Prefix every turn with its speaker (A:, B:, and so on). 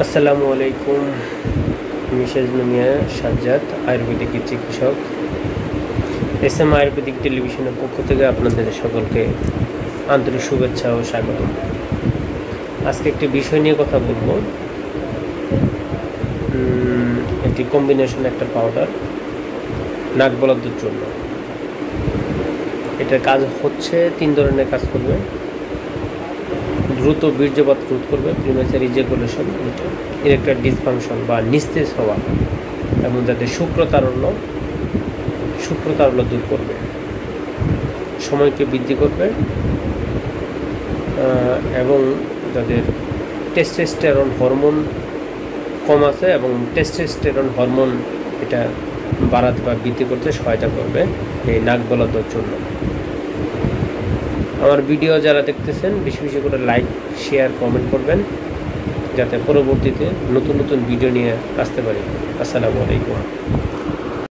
A: আসসালামু আলাইকুম। মিসেস নুমিয়া সাজ্জাদ, আয়ুর্বেদিক চিকিৎসক, এসএম আয়ুর্বেদিক টেলিভিশনের পক্ষ থেকে আপনাদের সকলকে আন্তরিক শুভেচ্ছা ও স্বাগত। আজকে একটি বিষয় নিয়ে কথা বলবো। একটি কম্বিনেশন একটা পাউডার নাক বলাদের জন্য। এটার কাজ হচ্ছে 3 ধরনের কাজ করবে। দ্রুত বীর্যপাত রোধ করবে, প্রিমেচার ইজাকুলেশন, ইরেকটাইল ডিসফাংশন বা নিস্তেজ হওয়া, এবং যাদের শুক্রতারল্য দূর করবে, সময়কে বৃদ্ধি করবে, এবং যাদের টেস্টোস্টেরন হরমোন কম আছে এবং টেস্টোস্টেরন হরমোন এটা বাড়াতে বা বৃদ্ধি করতে সহায়তা করবে এই নাক বলাদের জন্য। আমার ভিডিও যারা দেখতেছেন বেশি বেশি করে লাইক, শেয়ার, কমেন্ট করবেন, যাতে পরবর্তীতে নতুন নতুন ভিডিও নিয়ে আসতে পারি। আসসালামু আলাইকুম।